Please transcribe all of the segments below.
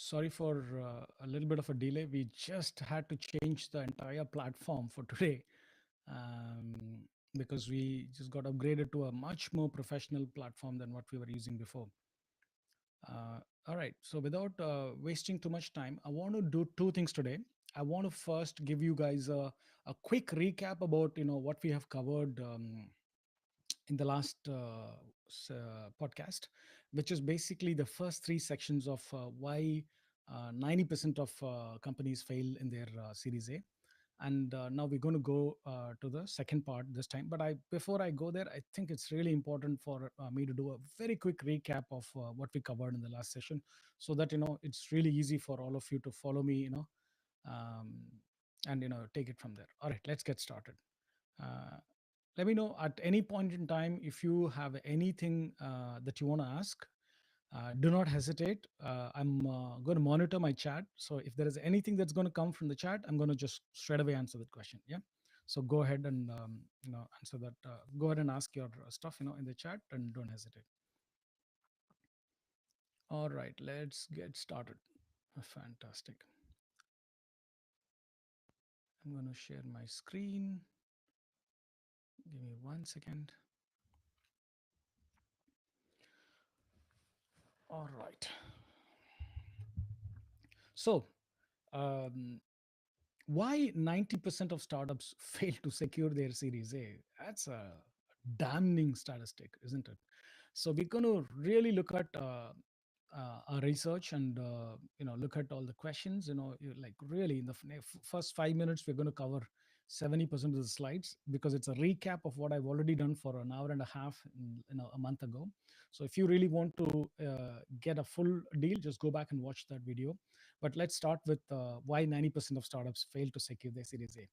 Sorry for a little bit of a delay. We just had to change the entire platform for today um, because we just got upgraded to a much more professional platform than what we were using before. All right. So without wasting too much time, I want to do two things today. I want to first give you guys a quick recap about what we have covered in the last podcast, which is basically the first three sections of why 90% of companies fail in their Series A. And now we're going to go to the second part this time. But before I go there, I think it's really important for me to do a very quick recap of what we covered in the last session, so that it's really easy for all of you to follow me, um, and take it from there. All right, let's get started. Uh, Let me know at any point in time if you have anything that you want to ask. Do not hesitate. I'm going to monitor my chat. So if there is anything that's going to come from the chat, I'm going to just straight away answer that question. Yeah. So go ahead and answer that. Go ahead and ask your stuff in the chat, and don't hesitate. All right, let's get started. Fantastic. I'm going to share my screen. Give me 1 second. All right. So, um, why 90% of startups fail to secure their Series A? That's a damning statistic, isn't it? So we're going to really look at our research and look at all the questions. Like really in the first 5 minutes, we're going to cover 70% of the slides because it's a recap of what I've already done for an hour and a half a month ago. So if you really want to get a full deal, just go back and watch that video. But let's start with why 90% of startups fail to secure their Series A.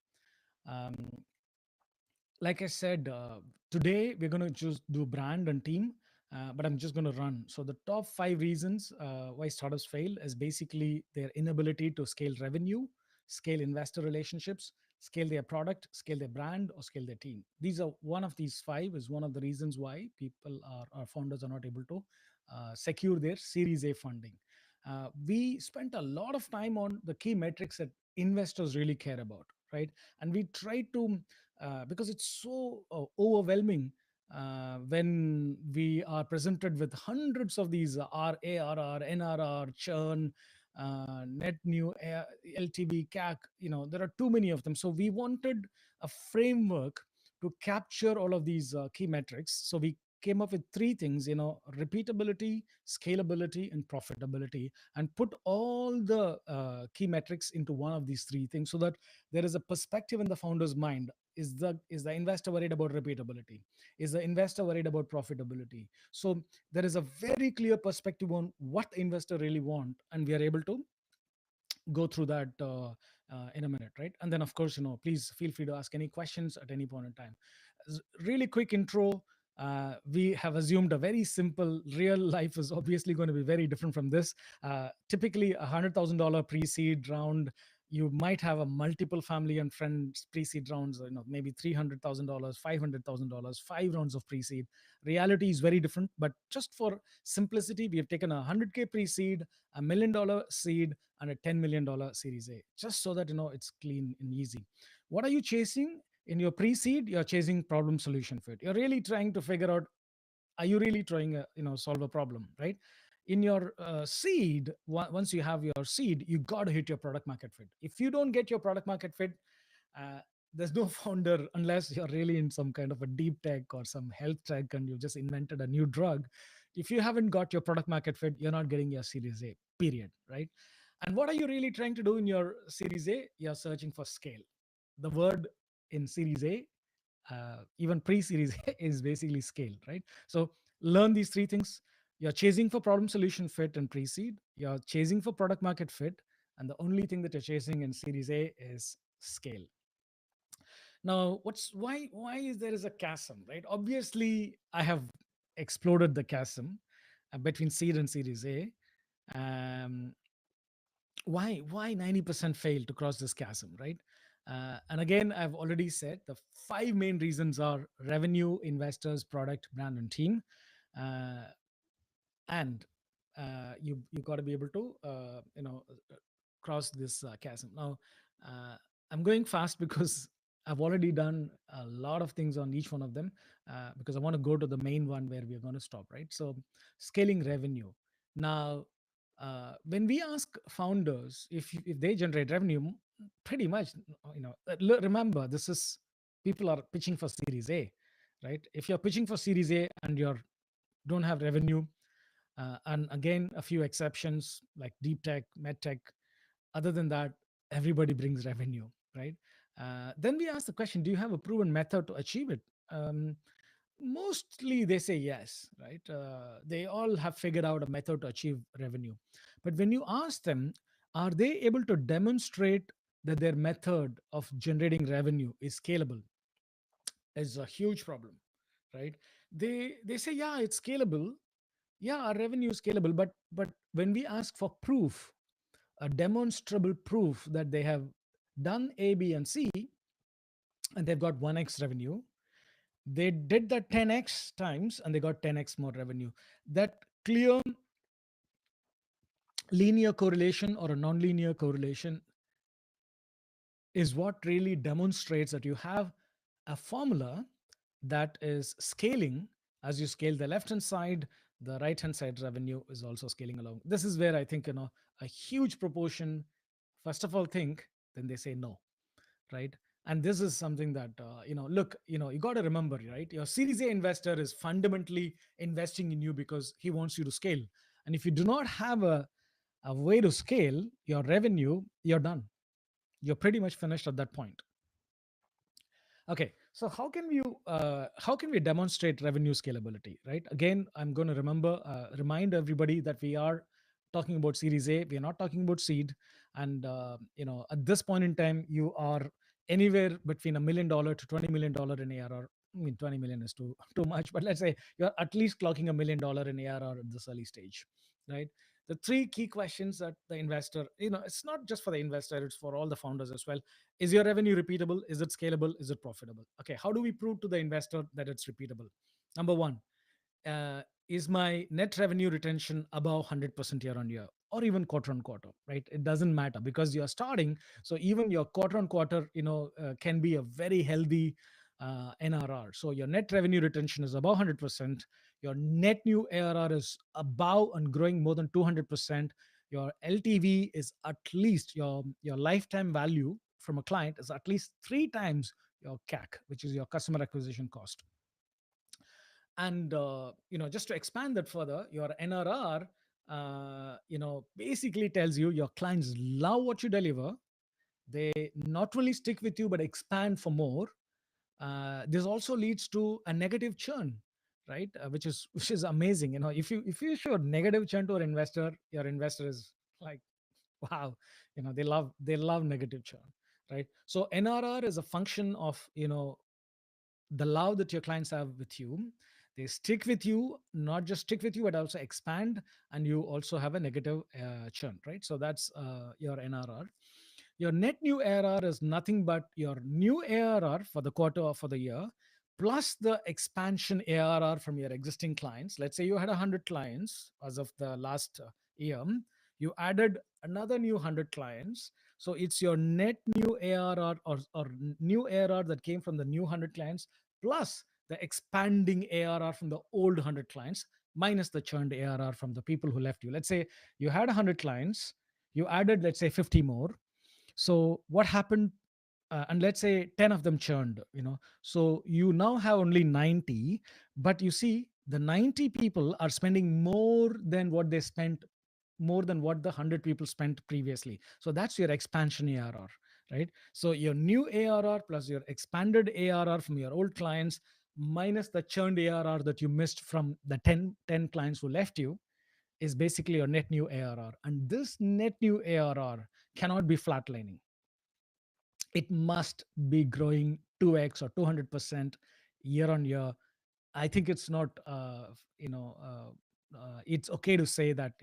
Like I said, today we're going to just do brand and team, but I'm just going to run. So the top 5 reasons why startups fail is basically their inability to scale revenue, scale investor relationships, scale their product, scale their brand, or scale their team. These are one of these 5 is one of the reasons why people our founders are not able to secure their Series A funding. We spent a lot of time on the key metrics that investors really care about, right? And we try to because it's so overwhelming when we are presented with hundreds of these RARR, NRR, churn, net new LTV, CAC. There are too many of them. So we wanted a framework to capture all of these key metrics. So we came up with three things: repeatability, scalability, and profitability, and put all the key metrics into one of these three things, so that there is a perspective in the founder's mind. Is the investor worried about repeatability? Is the investor worried about profitability? So there is a very clear perspective on what the investor really want, and we are able to go through that in a minute, right? And then of course, please feel free to ask any questions at any point in time. Really quick intro. We have assumed a very simple. Real life is obviously going to be very different from this. Typically $100,000 pre-seed round, you might have a multiple family and friends pre-seed rounds, maybe $300,000, $500,000, 5 rounds of pre-seed. Reality is very different, but just for simplicity, we have taken a 100K pre-seed, $1 million seed, and a $10 million Series A, just so that it's clean and easy. What are you chasing? In your pre-seed, you're chasing problem solution fit. You're really trying to figure out, are you really trying to solve a problem, right? In your seed, once you have your seed, you got to hit your product market fit. If you don't get your product market fit, uh, there's no founder, unless you're really in some kind of a deep tech or some health tech and you just invented a new drug. If you haven't got your product market fit, you're not getting your Series A, period, right? And what are you really trying to do in your Series A? You're searching for scale. The word in Series A, even pre-Series A, is basically scale, right? So learn these three things. You're chasing for problem solution fit and pre-seed. You're chasing for product market fit, and the only thing that you're chasing in Series A is scale. Now, why is there is a chasm, right? Obviously, I have exploded the chasm between seed and Series A. Um, why 90% fail to cross this chasm, right? And again, I've already said the 5 main reasons are revenue, investors, product, brand, and team. uh, and you got to be able to cross this chasm. Now, uh, I'm going fast because I've already done a lot of things on each one of them, because I want to go to the main one where we're going to stop, right? So, scaling revenue. Now, when we ask founders if they generate revenue, pretty much, remember, this is, people are pitching for Series A, right? If you're pitching for Series A and you don't have revenue, and again, a few exceptions like deep tech, med tech. Other than that, everybody brings revenue, right? Then we ask the question: do you have a proven method to achieve it? Mostly they say yes, right? They all have figured out a method to achieve revenue. But when you ask them, are they able to demonstrate that their method of generating revenue is scalable? Is a huge problem, right? They say, yeah, it's scalable. Yeah, our revenue is scalable, but when we ask for proof, a demonstrable proof that they have done A, B, and C, and they've got 1x revenue, they did that 10x times and they got 10x more revenue. That clear linear correlation or a nonlinear correlation is what really demonstrates that you have a formula that is scaling. As you scale the left hand side, the right hand side revenue is also scaling along. This is where I think, a huge proportion first of all think, then they say no, right? And this is something that, look, you got to remember, right? Your Series A investor is fundamentally investing in you because he wants you to scale. And if you do not have a way to scale your revenue, you're done. You're pretty much finished at that point. Okay, so how can we demonstrate revenue scalability, right? Again, I'm going to remind everybody that we are talking about Series A. We are not talking about seed, and at this point in time, you are anywhere between $1 million to $20 million in ARR. I mean, 20 million is too much, but let's say you're at least clocking $1 million in ARR at this early stage, right? The three key questions that the investor, it's not just for the investor, it's for all the founders as well. Is your revenue repeatable? Is it scalable? Is it profitable? Okay, how do we prove to the investor that it's repeatable? Number one, is my net revenue retention above 100% year on year or even quarter on quarter, right? It doesn't matter because you're starting. So even your quarter on quarter, can be a very healthy NRR. So your net revenue retention is above 100%. Your net new ARR is above and growing more than 200%. Your LTV is at least your lifetime value from a client is at least 3 times your CAC, which is your customer acquisition cost. And just to expand that further, your NRR basically tells you your clients love what you deliver. They not only stick with you but expand for more. This also leads to a negative churn, right? Which is amazing. If you show negative churn to an investor, your investor is like, wow, they love negative churn, right? So NRR is a function of the love that your clients have with you. They stick with you, not just stick with you, but also expand, and you also have a negative churn, right? So that's your NRR. Your net new ARR is nothing but your new ARR for the quarter or for the year, plus the expansion ARR from your existing clients. Let's say you had 100 clients as of the last year. You added another new 100 clients. So it's your net new ARR or new ARR that came from the new 100 clients, plus the expanding ARR from the old 100 clients, minus the churned ARR from the people who left you. Let's say you had 100 clients, you added, let's say, 50 more. So what happened? And let's say 10 of them churned, so you now have only 90, but you see the 90 people are spending more than what the 100 people spent previously. So that's your expansion ARR, right? So your new ARR plus your expanded ARR from your old clients minus the churned ARR that you missed from the ten clients who left you is basically your net new ARR. And this net new ARR cannot be flatlining. It must be growing 2x or 200% year on year. I think it's not, it's okay to say that,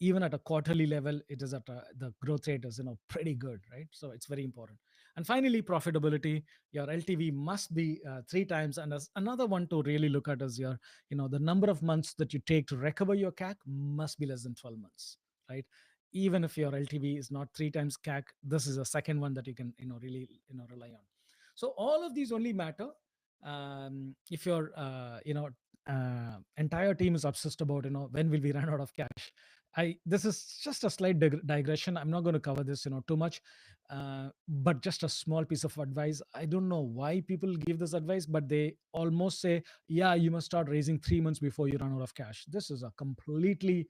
even at a quarterly level, it is the growth rate is, pretty good, right? So it's very important. And finally, profitability. Your LTV must be three times. And as another one to really look at is your, the number of months that you take to recover your CAC must be less than 12 months, right? Even if your LTV is not three times CAC, this is a second one that you can, really, rely on. So all of these only matter if your, entire team is obsessed about, when will we run out of cash. This is just a slight digression. I'm not going to cover this, too much, but just a small piece of advice. I don't know why people give this advice, but they almost say, yeah, you must start raising 3 months before you run out of cash. This is a completely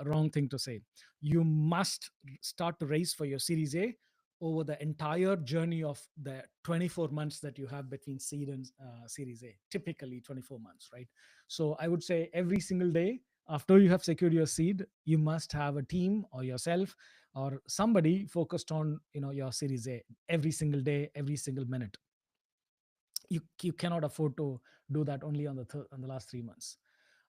wrong thing to say. You must start to raise for your Series A over the entire journey of the 24 months that you have between seed and Series A, typically 24 months, right? So I would say every single day after you have secured your seed, you must have a team or yourself or somebody focused on, your Series A every single day, every single minute. You cannot afford to do that only on the last 3 months.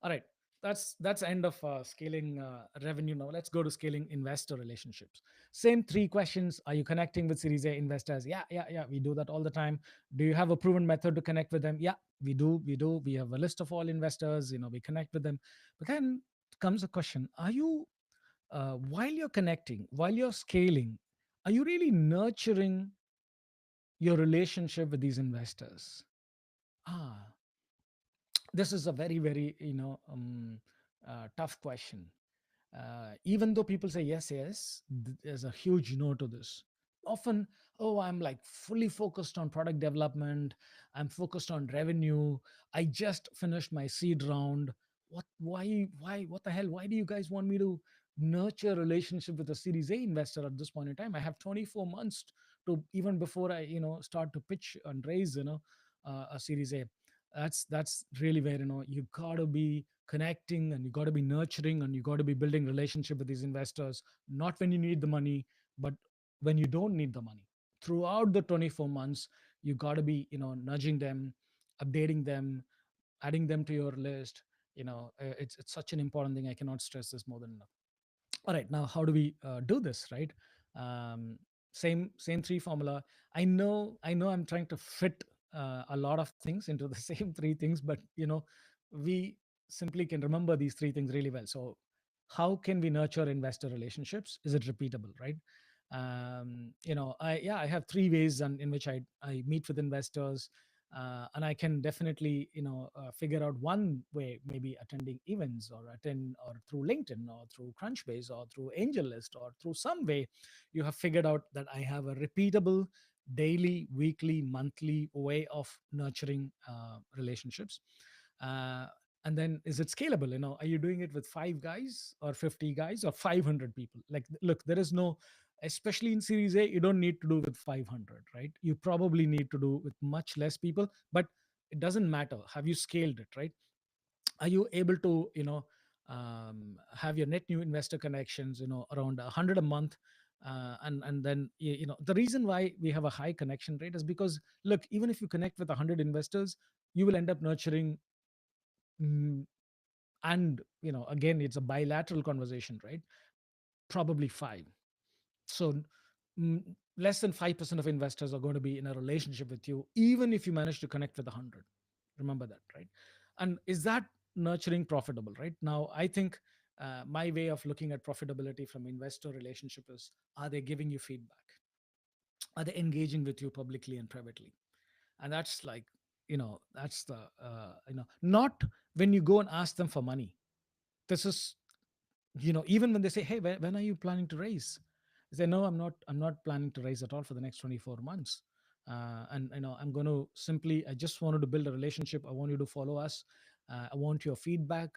All right, that's end of scaling revenue. Now let's go to scaling investor relationships. Same three questions. Are you connecting with Series A investors? Yeah, yeah, yeah, we do that all the time. Do you have a proven method to connect with them? Yeah, we do. We have a list of all investors, we connect with them. But then comes a question: are you, while you're connecting, while you're scaling, are you really nurturing your relationship with these investors? Ah, this is a very, very, tough question. Even though people say yes, yes, there's a huge no to this. Often, oh, I'm like fully focused on product development. I'm focused on revenue. I just finished my seed round. What the hell? Why do you guys want me to nurture a relationship with a Series A investor at this point in time? I have 24 months to even before I, start to pitch and raise, a Series A. That's really where, you gotta be connecting and you got to be nurturing and you got to be building relationship with these investors, not when you need the money, but when you don't need the money. Throughout the 24 months, you got to be, nudging them, updating them, adding them to your list. It's such an important thing. I cannot stress this more than enough. All right, now how do we do this, right? um, same three formula. I know I'm trying to fit a lot of things into the same three things, but we simply can remember these three things really well. So how can we nurture investor relationships? Is it repeatable, right? I have three ways in which I meet with investors, and I can definitely figure out one way, maybe attending events or attend or through LinkedIn or through Crunchbase or through AngelList or through some way. You have figured out that I have a repeatable daily, weekly, monthly way of nurturing relationships. uh, and then, is it scalable? Are you doing it with 5 guys or 50 guys or 500 people? Like, look, there is no, especially in Series A, you don't need to do with 500, right? You probably need to do with much less people, but it doesn't matter. Have you scaled it, right? Are you able to, have your net new investor connections, around 100 a month? And then, the reason why we have a high connection rate is because, look, even if you connect with 100 investors, you will end up nurturing, mm, and again, it's a bilateral conversation, right? Probably five. So, mm, less than 5% of investors are going to be in a relationship with you, even if you manage to connect with 100. Remember that, right? And is that nurturing profitable, right? Now, I think my way of looking at profitability from investor relationship is, are they giving you feedback? Are they engaging with you publicly and privately? And that's like, that's the, not when you go and ask them for money. This is, even when they say, hey, when are you planning to raise? I say, no, I'm not planning to raise at all for the next 24 months. And I'm going to simply, I just wanted to build a relationship. I want you to follow us. I want your feedback,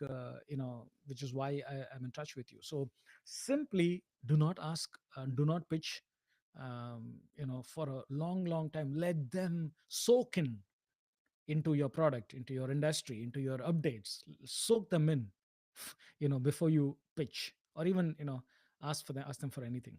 which is why I'm in touch with you. So simply do not ask, do not pitch, for a long, long time. Let them soak in into your product, into your industry, into your updates. Soak them in, before you pitch or even, ask them for anything.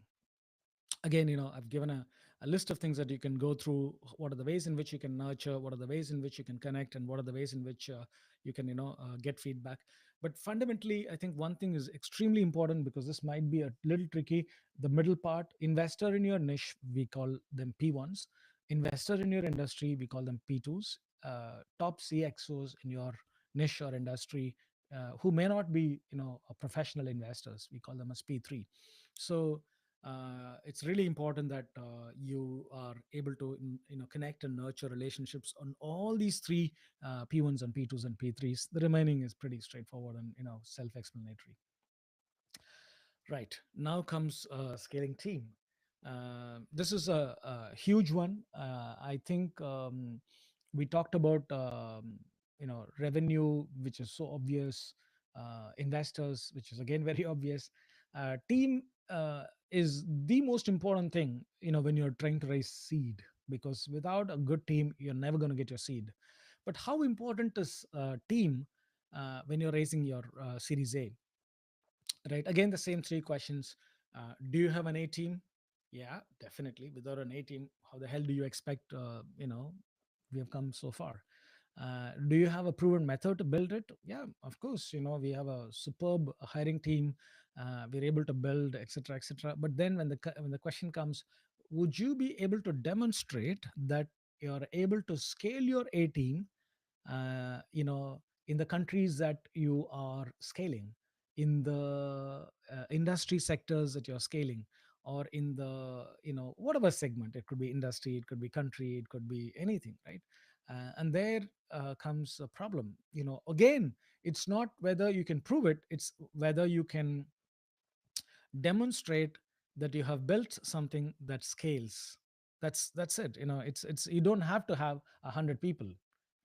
Again, I've given a list of things that you can go through. What are the ways in which you can nurture? What are the ways in which you can connect? And what are the ways in which you can, get feedback? But fundamentally, I think one thing is extremely important, because this might be a little tricky. The middle part: investor in your niche, we call them P1s. Investor in your industry, we call them P2s. Top CXOs in your niche or industry, who may not be, a professional investors, we call them as P3. So it's really important that you are able to, connect and nurture relationships on all these three, P1s and P2s and P3s. The remaining is pretty straightforward and, self-explanatory. Right. Now comes scaling team. This is a huge one. I think we talked about, revenue, which is so obvious, investors, which is again very obvious. Team is the most important thing, when you're trying to raise seed, because without a good team, you're never going to get your seed. But how important is team when you're raising your Series A? Right, again, the same three questions. Do you have an A team? Yeah, definitely. Without an A team, how the hell do you expect, we have come so far? Do you have a proven method to build it? Yeah, of course. We have a superb hiring team. We're able to build, etc., etc. But then when the question comes, would you be able to demonstrate that you're able to scale your A team, in the countries that you are scaling, in the industry sectors that you're scaling, or in the, whatever segment? It could be industry, it could be country, it could be anything, right? And there comes a problem. Again, it's not whether you can prove it, it's whether you can demonstrate that you have built something that scales. That's it. It's you don't have to have 100 people,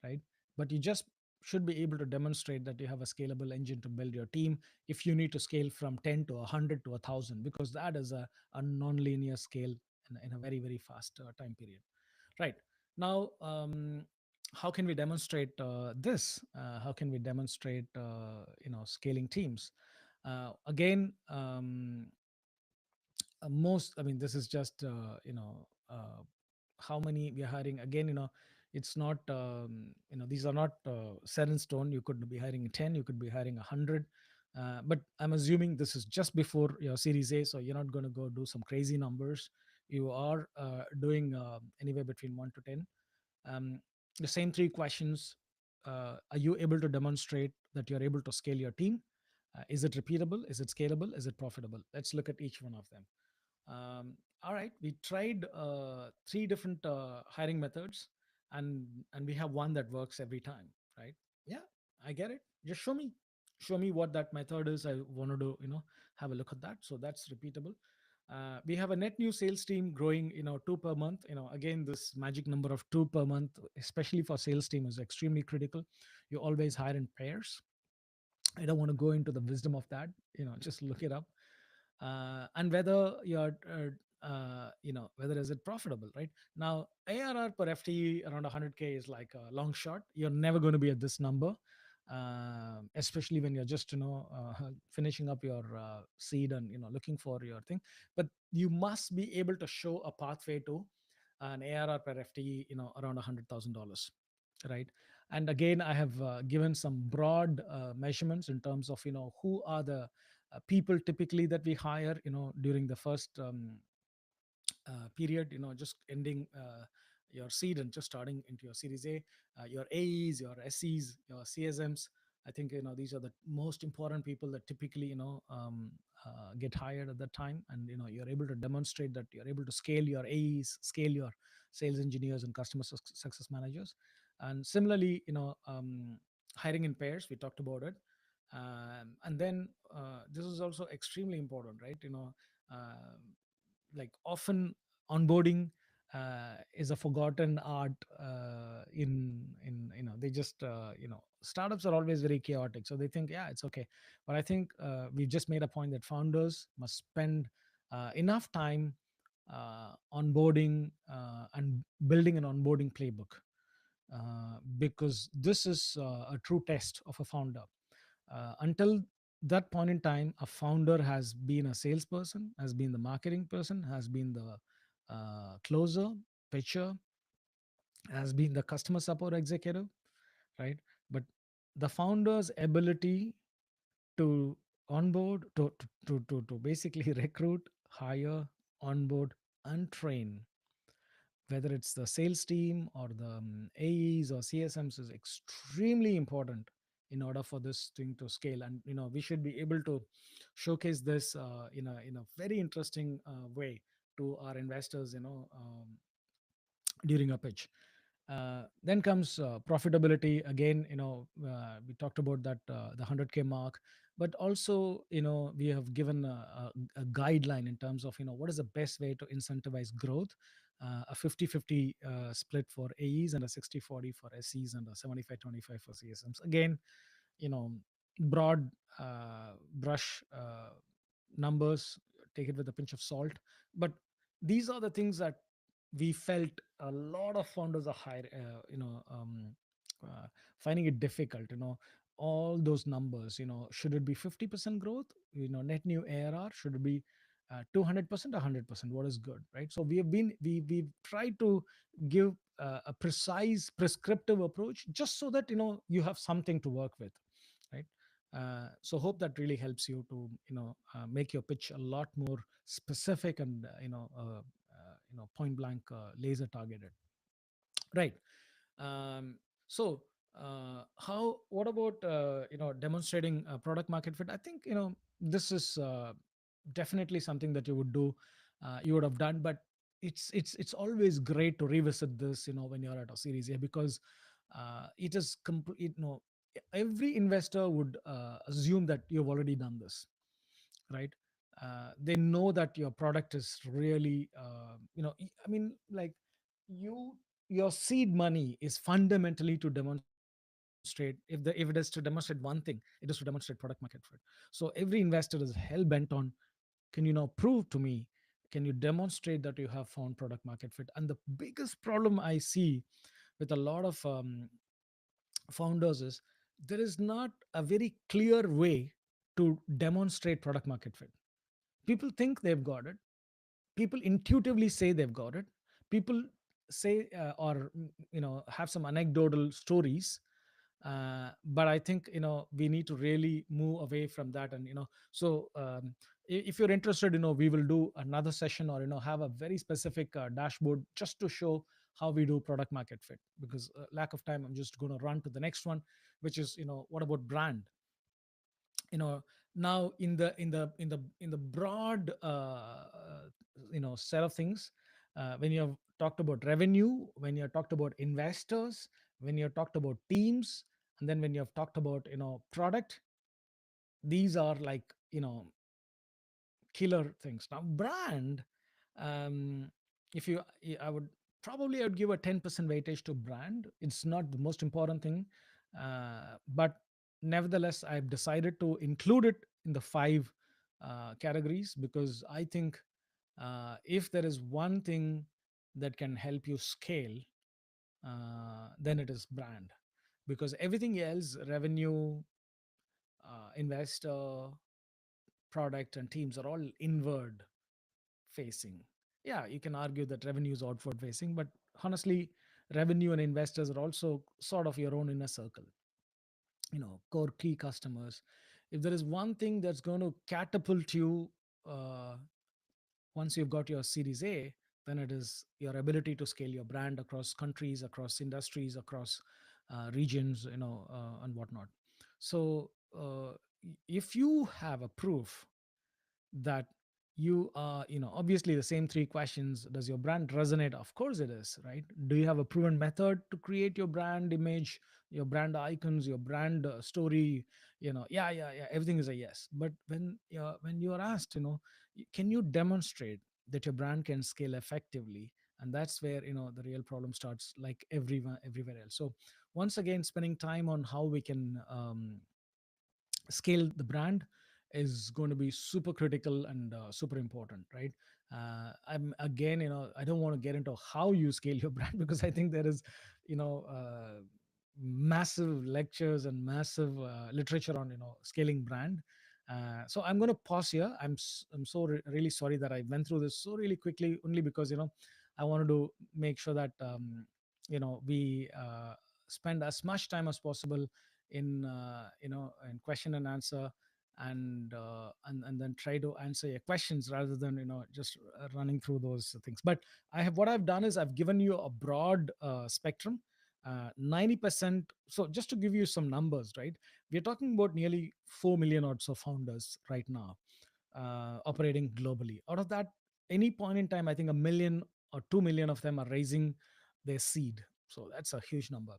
right? But you just should be able to demonstrate that you have a scalable engine to build your team, if you need to scale from 10 to 100 to 1,000, because that is a non-linear scale in a very, very fast time period. Right. Now, how can we demonstrate this? How can we demonstrate, scaling teams? Again, most, I mean, this is just, how many we are hiring. Again, it's not, these are not set in stone. You could be hiring 10, you could be hiring 100. But I'm assuming this is just before your Series A, so you're not going to go do some crazy numbers. You are doing anywhere between 1 to 10. um, the same three questions. Are you able to demonstrate that you're able to scale your team? Is it repeatable? Is it scalable? Is it profitable? Let's look at each one of them. All right, we tried three different hiring methods, and we have one that works every time, right? Yeah, I get it. Just show me what that method is. I wanted to, have a look at that. So that's repeatable. We have a net new sales team growing, two per month. Again, this magic number of two per month, especially for sales team, is extremely critical. You always hire in pairs. I don't want to go into the wisdom of that. Just look it up. And whether you're, whether is it profitable, right? Now, ARR per FTE around 100K is like a long shot. You're never going to be at this number, especially when you're just, finishing up your seed and, looking for your thing. But you must be able to show a pathway to an ARR per FTE, around $100,000, right? And again, I have given some broad measurements in terms of, who are the people typically that we hire, during the first period, just ending your seed and just starting into your Series A. Your AEs, your SEs, your CSMs, I think, these are the most important people that typically, get hired at that time. And, you're able to demonstrate that you're able to scale your AEs, scale your sales engineers and customer success managers. And similarly, hiring in pairs, we talked about it. And then this is also extremely important, right? Like, often onboarding is a forgotten art. In they just, startups are always very chaotic, so they think, yeah, it's okay. But I think we've just made a point that founders must spend enough time onboarding and building an onboarding playbook, because this is a true test of a founder. Until that point in time, a founder has been a salesperson, has been the marketing person, has been the closer, pitcher, has been the customer support executive, right? But the founder's ability to onboard, to basically recruit, hire, onboard, and train, whether it's the sales team or the AEs or CSMs, is extremely important in order for this thing to scale. And we should be able to showcase this in a very interesting way to our investors, during a pitch. Then comes profitability. Again, we talked about that, the 100K mark, but also, we have given a guideline in terms of, what is the best way to incentivize growth. A 50-50 split for AEs, and a 60-40 for SEs, and a 75-25 for CSMs. Again, you know broad brush numbers, take it with a pinch of salt, but these are the things that we felt a lot of founders are uh, finding it difficult. All those numbers, should it be 50% growth, net new ARR, should it be 200%, 100%, what is good, right? So we've tried to give a precise prescriptive approach, just so that you have something to work with, right? So hope that really helps you to make your pitch a lot more specific, and point blank, laser targeted, right? Um, so uh, how what about demonstrating product market fit? I think this is definitely something that you would do, you would have done, but it's always great to revisit this, when you're at a series A, because it is complete, every investor would assume that you've already done this, right? They know that your product is really, I mean, like, you your seed money is fundamentally to demonstrate, if it is to demonstrate one thing, it is to demonstrate product market fit. So every investor is hell bent on, can you now prove to me, can you demonstrate that you have found product market fit? And the biggest problem I see with a lot of founders is, there is not a very clear way to demonstrate product market fit. People think they've got it, people intuitively say they've got it, people say, or have some anecdotal stories, but I think we need to really move away from that. And so if you're interested, we will do another session, or have a very specific dashboard, just to show how we do product market fit. Because lack of time, I'm just going to run to the next one, which is, what about brand? you know Now, in the broad set of things, when you have talked about revenue, when you have talked about investors, when you have talked about teams, and then when you have talked about product, these are like, killer things. Now, brand, um, if you, I would probably, I would give a 10% weightage to brand. It's not the most important thing, but nevertheless, I've decided to include it in the five categories, because I think if there is one thing that can help you scale, then it is brand. Because everything else, revenue, investor, product, and teams, are all inward facing. Yeah, you can argue that revenue is outward facing, but honestly, revenue and investors are also sort of your own inner circle, core key customers. If there is one thing that's going to catapult you, uh, once you've got your Series A, then it is your ability to scale your brand across countries, across industries, across regions, and whatnot. So, if you have a proof that you are, obviously, the same three questions: does your brand resonate? Of course it is, right? Do you have a proven method to create your brand image, your brand icons, your brand story? Yeah, yeah, yeah, everything is a yes. But when you are asked, can you demonstrate that your brand can scale effectively? And that's where the real problem starts, like everyone everywhere else. So once again, spending time on how we can scale the brand is going to be super critical and super important, right? I'm again, I don't want to get into how you scale your brand, because I think there is, massive lectures and massive literature on scaling brand. So I'm going to pause here. I'm so really sorry that I went through this so really quickly, only because I wanted to make sure that we spend as much time as possible in in question and answer. and then try to answer your questions rather than just running through those things. But what I've done is I've given you a broad spectrum. 90%. So just to give you some numbers, right? We're talking about nearly 4 million odds of founders right now, operating globally. Out of that, any point in time, I think a million or 2 million of them are raising their seed. So that's a huge number.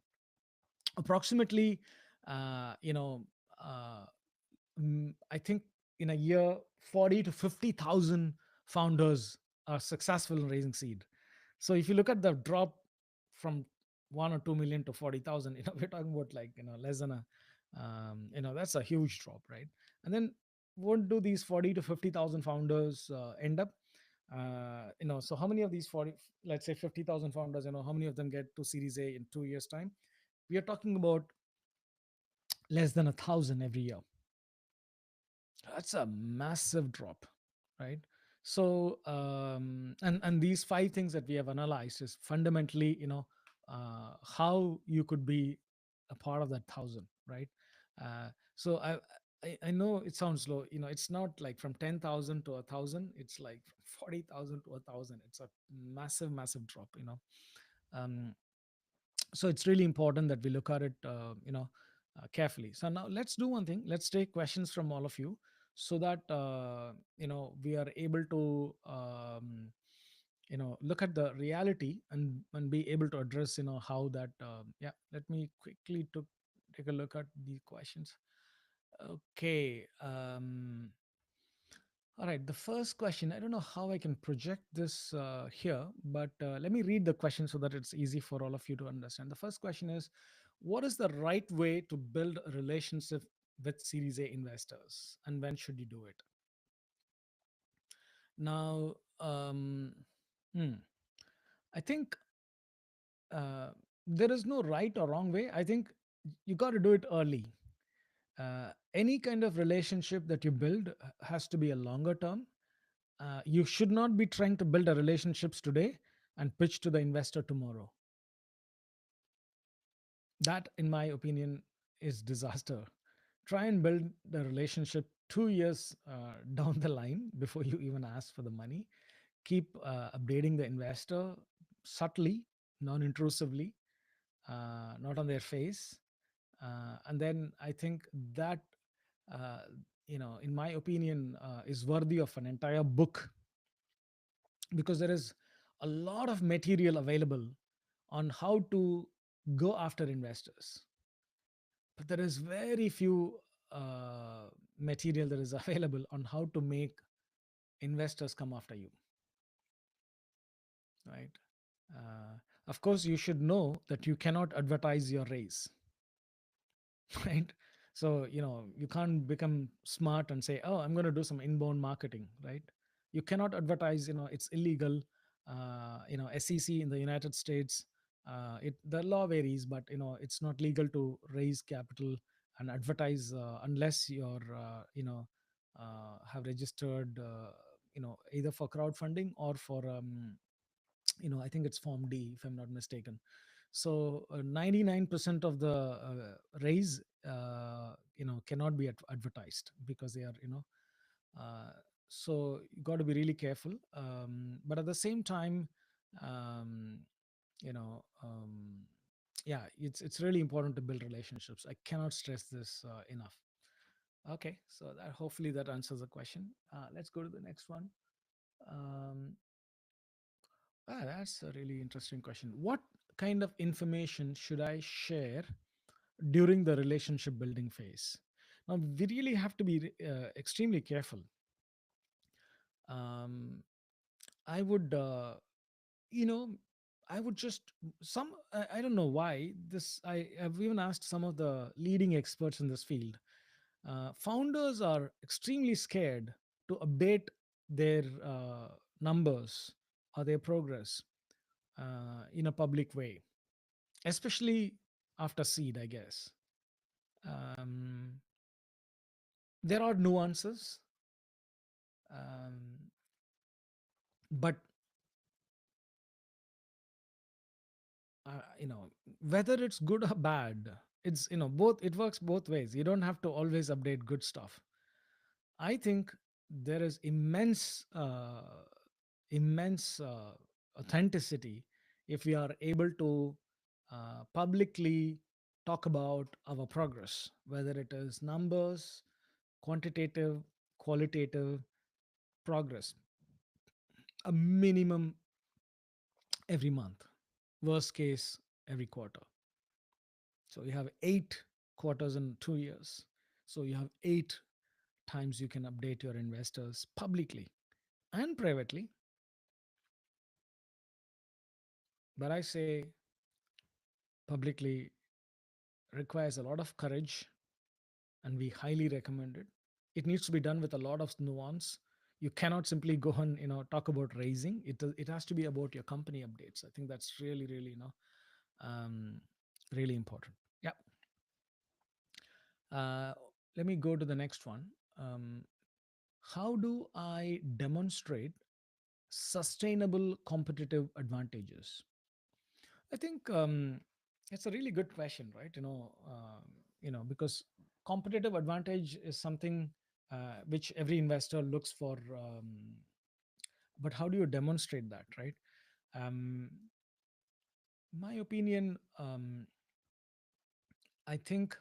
Approximately, uh, you know, uh, I think in a year, 40 to 50,000 founders are successful in raising seed. So if you look at the drop from 1 or 2 million to 40,000, we're talking about like, less than that's a huge drop, right? And then what do these 40 to 50,000 founders end up? So how many of these 40, let's say 50,000 founders, how many of them get to Series A in 2 years' time? We are talking about less than 1,000 every year. That's a massive drop, right? So and these five things that we have analyzed is fundamentally, how you could be a part of that 1,000, right? So I know it sounds low. It's not like from 10,000 to 1,000. It's like from 40,000 to 1,000. It's a massive, massive drop. Um, so it's really important that we look at it carefully. So now let's do one thing. Let's take questions from all of you, so that we are able to look at the reality, and be able to address how that yeah, let me quickly take a look at the questions. Okay. All right, the first question, I don't know how I can project this here, but let me read the question so that it's easy for all of you to understand. The first question is, what is the right way to build a relationship with Series A investors, and when should you do it? Now, hmm, I think uh, there is no right or wrong way. I think you got to do it early. Any kind of relationship that you build has to be a longer term. You should not be trying to build a relationships today and pitch to the investor tomorrow. That, in my opinion, is disaster. Try and build the relationship 2 years down the line before you even ask for the money. Keep updating the investor subtly, non-intrusively, not on their face. And then I think that, uh, in my opinion, is worthy of an entire book, because there is a lot of material available on how to go after investors, but there is very few material that is available on how to make investors come after you, right? Of course, you should know that you cannot advertise your raise. Right? So you can't become smart and say, oh, I'm going to do some inbound marketing, right? You cannot advertise, it's illegal. SEC in the United States, the law varies, but it's not legal to raise capital and advertise unless you're have registered, either for crowdfunding or for I think it's Form D, if I'm not mistaken. So 99% of the raise cannot be advertised, because they are uh, so you got to be really careful. But at the same time, um, you know um, yeah, it's really important to build relationships. I cannot stress this enough. Okay, so that, hopefully that answers the question. Let's go to the next one. um, that's a really interesting question. What kind of information should I share during the relationship building phase? Now, we really have to be extremely careful. Um, I would, you know, I would just I don't know why this. I've even asked some of the leading experts in this field. Founders are extremely scared to update their numbers or their progress in a public way, especially after seed, I guess. Um, there are nuances, um, but whether it's good or bad, it's both. It works both ways. You don't have to always update good stuff. I think there is immense authenticity if we are able to publicly talk about our progress, whether it is numbers, quantitative, qualitative progress, a minimum every month, worst case every quarter. So you have 8 quarters in 2 years. So you have 8 times you can update your investors publicly and privately. But I say publicly requires a lot of courage, and we highly recommend it. It needs to be done with a lot of nuance. You cannot simply go and talk about raising. It has to be about your company updates. I think that's really um, really important. Yeah. Uh, Let me go to the next one. Um, how do I demonstrate sustainable competitive advantages? I think it's a really good question, right? Because competitive advantage is something which every investor looks for. But how do you demonstrate that, right? Um, my opinion, I think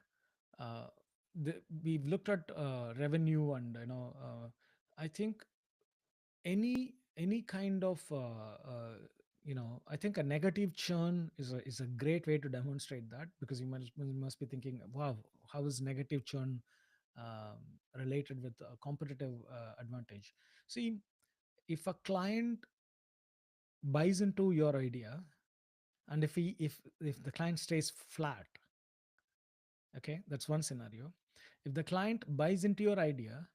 uh, we've looked at revenue, and I think any kind of I think a negative churn is a great way to demonstrate that, because you must be thinking, wow, how is negative churn um, related with a competitive advantage? See, if a client buys into your idea, and if the client stays flat, okay, that's one scenario. If the client buys into your idea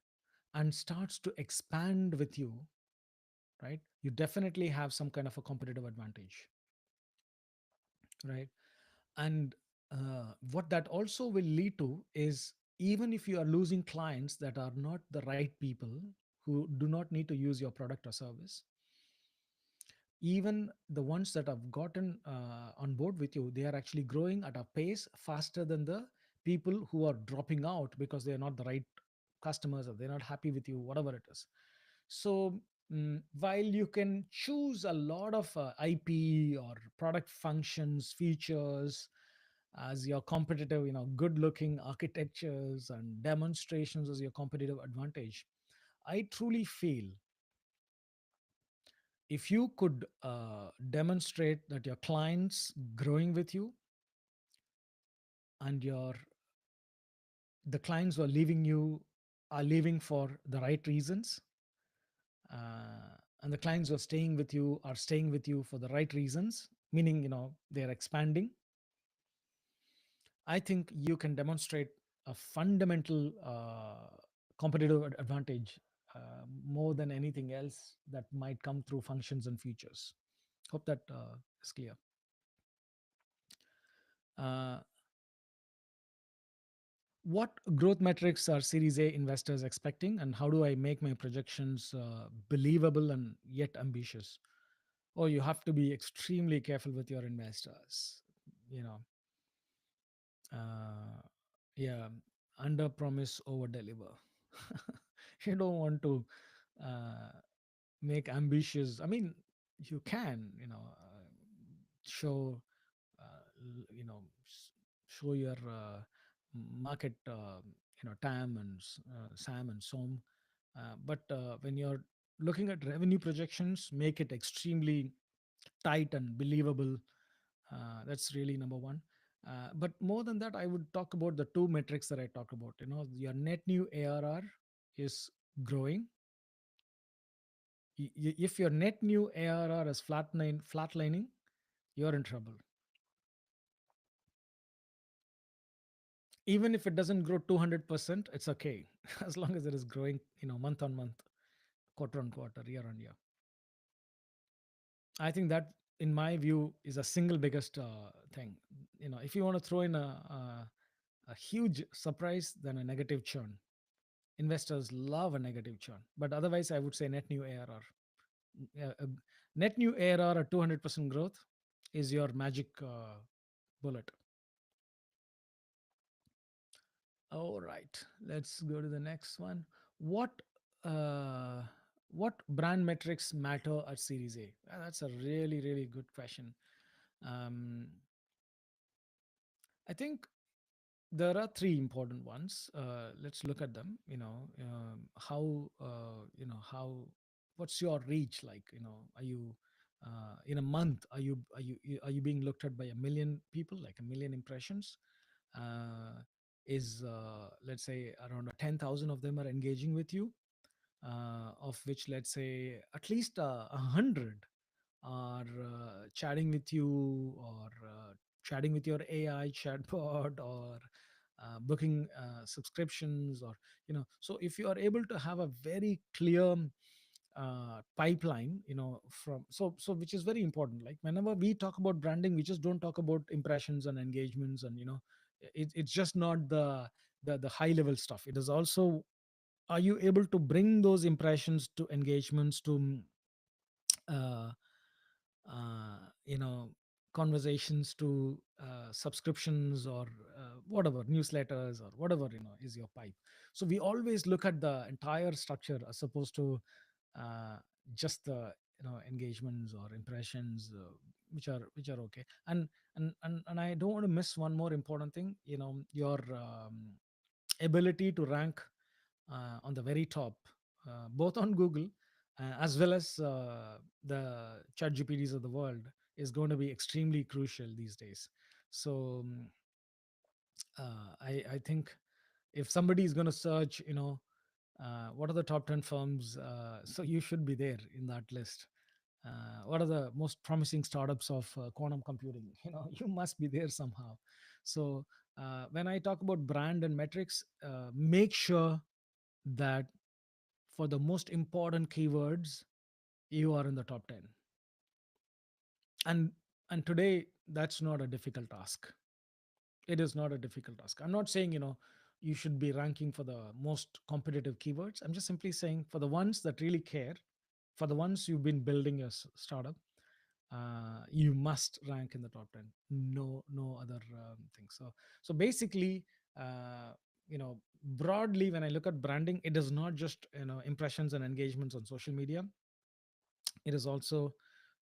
and starts to expand with you, right, you definitely have some kind of a competitive advantage, right? And what that also will lead to is, even if you are losing clients that are not the right people, who do not need to use your product or service, even the ones that have gotten on board with you, they are actually growing at a pace faster than the people who are dropping out because they are not the right customers, or they're not happy with you, whatever it is. So while you can choose a lot of IP or product functions, features as your competitive, good looking architectures and demonstrations as your competitive advantage, I truly feel if you could demonstrate that your clients growing with you, and your the clients who are leaving you are leaving for the right reasons, and the clients who are staying with you for the right reasons, meaning they're expanding, I think you can demonstrate a fundamental competitive advantage, more than anything else that might come through functions and features. Hope that is clear. uh, what growth metrics are Series A investors expecting, and how do I make my projections believable and yet ambitious? Oh, you have to be extremely careful with your investors. You know, uh, yeah, under promise, over deliver. You don't want to uh, make ambitious. I mean, you can, show, show your market, TAM and SAM and SOM. But when you're looking at revenue projections, make it extremely tight and believable. That's really number one. But more than that, I would talk about the two metrics that I talked about. Your net new ARR is growing. If your net new ARR is flatlining, you're in trouble. Even if it doesn't grow 200%, it's okay as long as it is growing, month on month, quarter on quarter, year on year. I think that, in my view, is a single biggest thing. If you want to throw in a huge surprise, then a negative churn. Investors love a negative churn, but otherwise, I would say net new ARR. Yeah, net new ARR at 200% growth is your magic bullet. All right, let's go to the next one. what uh, what brand metrics matter at Series A? That's a really really good question. Um, I think there are three important ones. Let's look at them. How how what's your reach like? Are you in a month? Are you being looked at by a million people, like a million impressions? Uh, is let's say around 10,000 of them are engaging with you, of which let's say at least 100 are chatting with you, or chatting with your AI chatbot, or booking subscriptions, or so if you are able to have a very clear pipeline, from so which is very important. Like whenever we talk about branding, we just don't talk about impressions and engagements, and it's just not the high level stuff. It is also, are you able to bring those impressions to engagements to uh, uh, you know conversations to subscriptions, or whatever, newsletters, or whatever is your pipe. So we always look at the entire structure as opposed to uh, just the engagements or impressions, which are okay. And I don't want to miss one more important thing. Your ability to rank on the very top, both on Google as well as the chat GPTs of the world, is going to be extremely crucial these days. So I think if somebody is going to search, what are the top 10 firms, so you should be there in that list. What are the most promising startups of quantum computing? You must be there somehow. So when I talk about brand and metrics, make sure that for the most important keywords, you are in the top 10. And and today, that's not a difficult task. It is not a difficult task. I'm not saying you should be ranking for the most competitive keywords. I'm just simply saying, for the ones that really care, for the ones you've been building your startup, you must rank in the top 10. No other thing. So basically, uh, broadly, when I look at branding, it is not just impressions and engagements on social media. It is also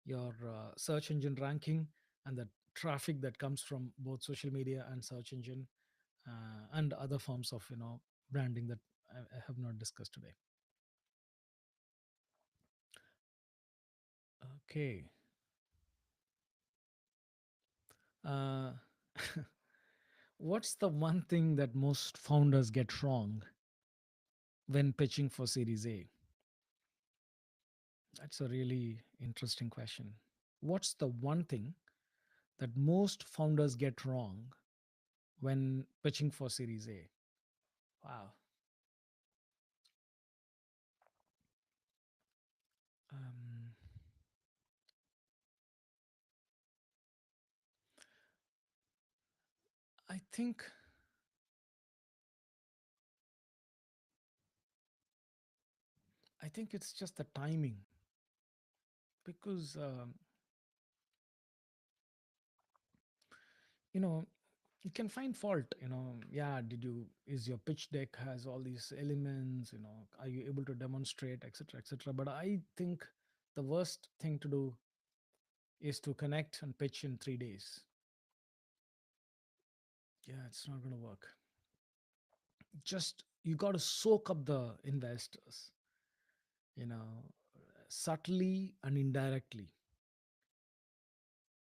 your search engine ranking, and the traffic that comes from both social media and search engine, and other forms of branding that I have not discussed today. Okay. uh, what's the one thing that most founders get wrong when pitching for Series A? That's a really interesting question. What's the one thing that most founders get wrong when pitching for Series A? Wow. um, I think it's just the timing, because you know you can find fault. Yeah, did you is your pitch deck has all these elements, are you able to demonstrate, etc., etc. But I think the worst thing to do is to connect and pitch in 3 days. Yeah, it's not going to work. Just, you got to soak up the investors, you know subtly and indirectly.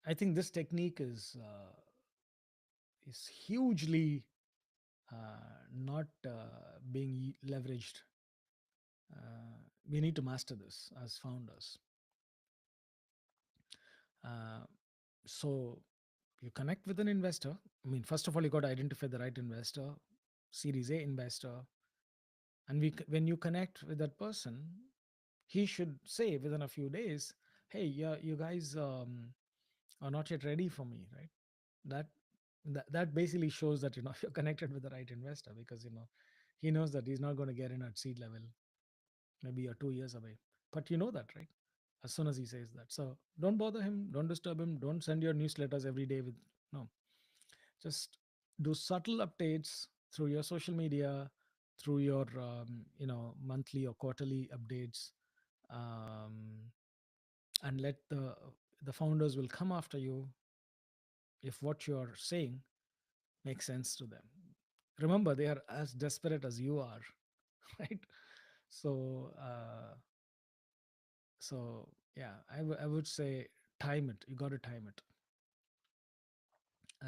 I think this technique is hugely not being leveraged. We need to master this as founders. Uh, so you connect with an investor. I mean, first of all, you got to identify the right investor, Series A investor, and when you connect with that person, he should say within a few days, "Hey, yeah, you guys are not yet ready for me," right? That that basically shows that you're connected with the right investor, because he knows that he's not going to get in at seed level, maybe you're 2 years away. But you know that, right? As soon as he says that. So don't bother him, don't disturb him, don't send your newsletters every day with no. Just do subtle updates through your social media, through your monthly or quarterly updates, um, and let the founders will come after you if what you're saying makes sense to them. Remember, they are as desperate as you are, right? So yeah, I would say time it. You got to time it,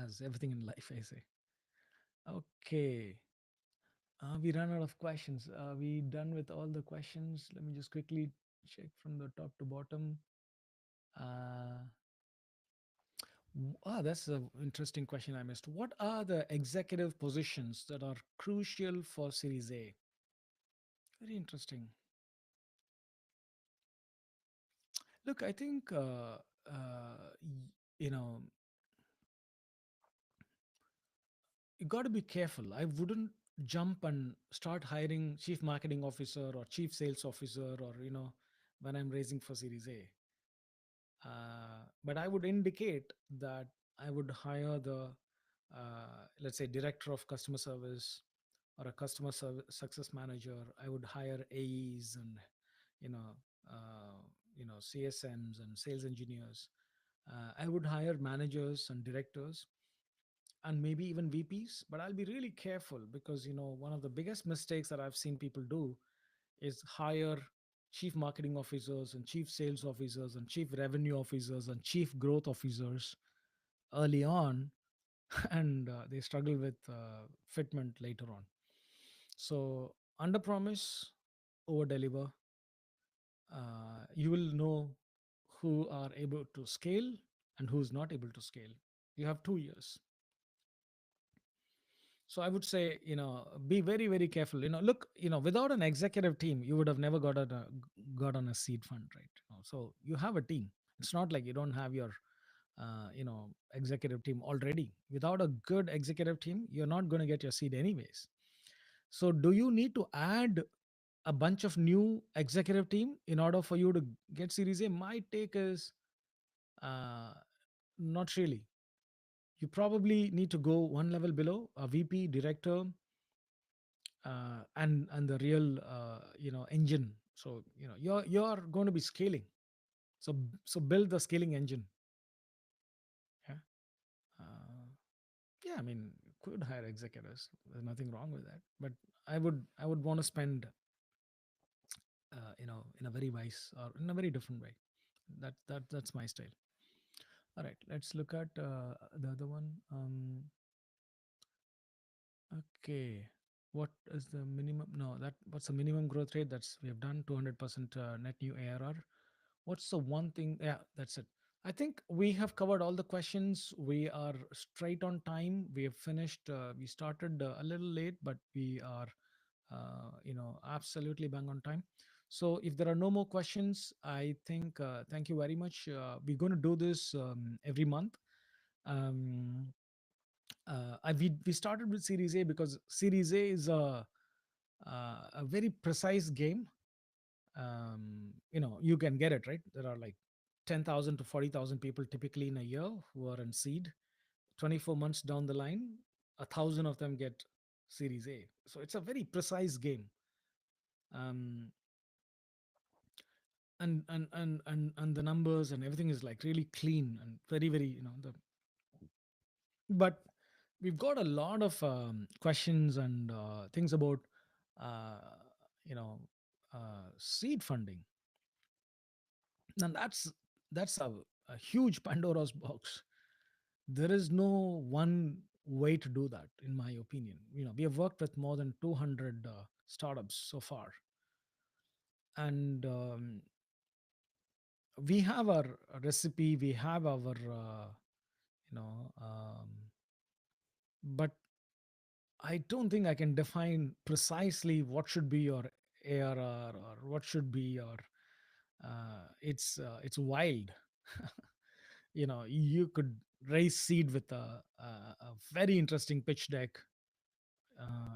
as everything in life, I say. Okay. We run out of questions. We done with all the questions. Let me just quickly check from the top to bottom. Uh, that's an interesting question I missed. What are the executive positions that are crucial for Series A? Very interesting. Look, I think you know you got to be careful. I wouldn't jump and start hiring chief marketing officer or chief sales officer, or when I'm raising for Series A. But I would indicate that I would hire the, let's say, director of customer service or a success manager. I would hire AEs and you know, CSMs and sales engineers. I would hire managers and directors and maybe even VPs. But I'll be really careful because one of the biggest mistakes that I've seen people do is hire chief marketing officers and chief sales officers and chief revenue officers and chief growth officers early on, and they struggle with fitment later on. So under promise, over deliver. You will know who are able to scale and who's not able to scale. You have 2 years. So I would say, be very, very careful. Look, without an executive team, you would have never got on a seed fund, right? So you have a team. It's not like you don't have your, executive team already. Without a good executive team, you're not going to get your seed anyways. So do you need to add a bunch of new executive team in order for you to get Series A? My take is uh, not really. You probably need to go one level below a VP, director, and the real engine. So you're going to be scaling. So build the scaling engine. Yeah. Uh, yeah, I mean, you could hire executives. There's nothing wrong with that. But I would want to spend in a very wise or in a very different way. That's my style. All right, let's look at the other one. Okay, what is the minimum? No, that what's the minimum growth rate? That's we have done 200% net new ARR. What's the one thing? Yeah, that's it. I think we have covered all the questions. We are straight on time. We have finished. We started a little late, but we are, absolutely bang on time. So if there are no more questions, I think thank you very much. We're going to do this every month. Um, we started with Series A because Series A is a very precise game. You can get it right. There are like 10,000 to 40,000 people typically in a year who are in seed. 24 months down the line, 1,000 of them get Series A. So it's a very precise game. Um, and the numbers and everything is like really clean and very, very, but we've got a lot of questions and things about uh, you know seed funding, and that's a huge Pandora's box. There is no one way to do that, in my opinion. We have worked with more than 200 startups so far, and we have our recipe, we have our you know but I don't think I can define precisely what should be your ARR or what should be your. It's wild. You could raise seed with a very interesting pitch deck,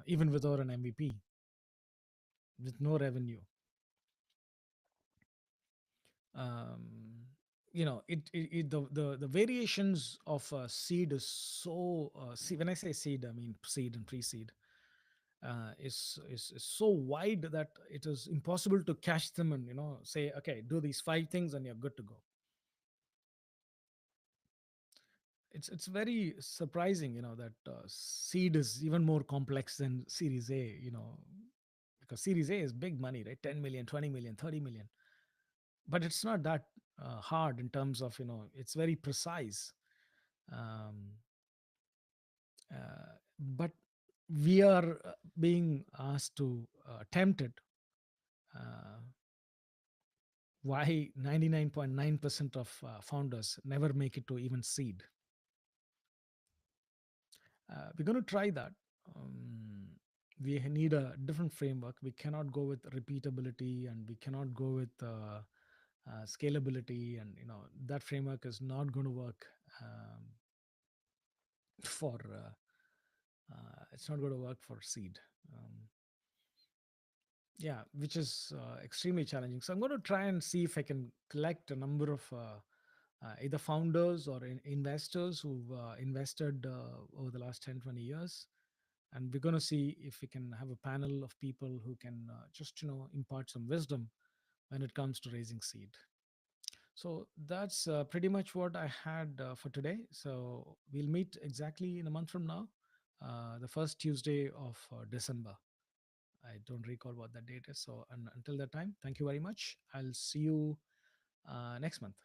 even without an MVP, with no revenue. Um, the variations of seed is so. When I say seed, I mean seed and pre-seed. is so wide that it is impossible to catch them and say, okay, do these five things and you're good to go. It's very surprising, that seed is even more complex than Series A, because Series A is big money, right? 10 million, 20 million, 30 million. But it's not that hard in terms of, it's very precise. Um, but we are being asked to attempt it. Uh, why 99.9% of founders never make it to even seed? We're going to try that. Um, we need a different framework. We cannot go with repeatability, and we cannot go with scalability, and that framework is not going to work for. It's not going to work for seed. Yeah, which is extremely challenging. So I'm going to try and see if I can collect a number of either founders or investors who've invested over the last 10, 20 years. And we're going to see if we can have a panel of people who can just, impart some wisdom when it comes to raising seed. So that's pretty much what I had for today. So we'll meet exactly in a month from now, the first Tuesday of December. I don't recall what that date is. So until that time, thank you very much. I'll see you next month.